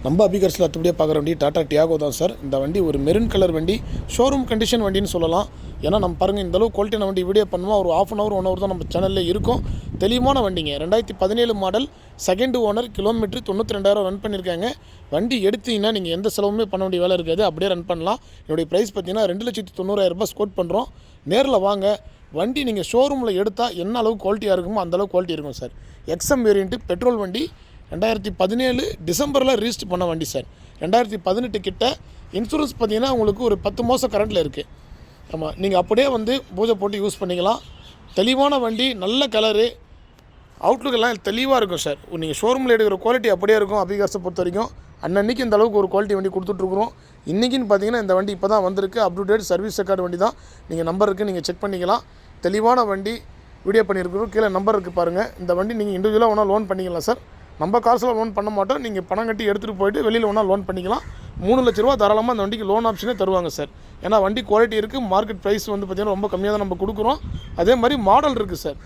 நம்ம அபிகர்ஸில் அடுத்தபடியாக பார்க்குற வண்டி டாடா டியாகோ தான் சார். இந்த வண்டி ஒரு மெரூன் கலர் வண்டி, ஷோரூம் கண்டிஷன் வண்டின்னு சொல்லலாம். ஏன்னா நம்ம பாருங்கள் இந்தளவு குவாலிட்டியான வண்டி வீடியோ பண்ணுவோம். ஒரு ½ hour 1 hour தான் நம்ம சேனலில் இருக்கும். தெளிவான வண்டிங்க. 2017 model, second owner, kilometre 92,000 run பண்ணியிருக்காங்க. வண்டி எடுத்தீங்கன்னா நீங்கள் எந்த செலவுமே பண்ண வேண்டிய வேலை இருக்காது, அப்படியே ரன் பண்ணலாம். என்னுடைய ப்ரைஸ் பார்த்தீங்கன்னா 2,90,000 ஸ்கோட் பண்ணுறோம். நேரில் வாங்க. வண்டி நீங்கள் ஷோரூமில் எடுத்தால் என்ன அளவு குவாலிட்டியாக இருக்குமோ அந்தளவு குவாலிட்டி இருக்கும் சார். எக்ஸ்எம் வேரியண்ட்டு பெட்ரோல் வண்டி, 2017 டிசம்பரில் ரிஜிஸ்டர் பண்ண வண்டி சார். 2018 கிட்ட இன்சூரன்ஸ் பார்த்தீங்கன்னா உங்களுக்கு ஒரு 10 மாதம் கரண்ட்டில் இருக்குது. ஆமாம், நீங்கள் அப்படியே வந்து பூஜை போட்டு யூஸ் பண்ணிக்கலாம். தெளிவான வண்டி, நல்ல கலரு, அவுட்லுக் எல்லாம் தெளிவாக இருக்கும் சார். நீங்கள் ஷோரூமில் எடுக்கிற குவாலிட்டி அப்படியே இருக்கும். அபிகார்ஸை பொறுத்த வரைக்கும் அன்னன்னைக்கு இந்த அளவுக்கு ஒரு குவாலிட்டி வண்டி கொடுத்துட்ருக்குறோம். இன்றைக்கின்னு பார்த்தீங்கன்னா இந்த வண்டி இப்போ தான் வந்திருக்கு. Up to date service record வண்டி தான். நீங்கள் நம்பர் இருக்குது, நீங்கள் செக் பண்ணிக்கலாம். தெளிவான வண்டி வீடியோ பண்ணியிருக்கிறோம். கீழே நம்பர் இருக்குது பாருங்கள். இந்த வண்டி நீங்கள் இண்டிவிஜுவலாக ஒன்றா லோன் பண்ணிக்கலாம் சார். நம்ம காசில் லோன் பண்ண மாட்டோம். நீங்கள் பணம் கட்டி எடுத்துகிட்டு போயிட்டு வெளியில் ஒன்றா லோன் பண்ணிக்கலாம். 3 லட்ச ரூபா தாராளமாக அந்த வண்டிக்கு லோன் ஆப்ஷனே தருவாங்க சார். ஏன்னா வண்டி குவாலிட்டி இருக்குது. மார்க்கெட் ப்ரைஸ் வந்து பார்த்திங்கன்னா ரொம்ப கம்மியாக தான் நம்ம கொடுக்குறோம். அதே மாதிரி மாடல் இருக்குது சார்.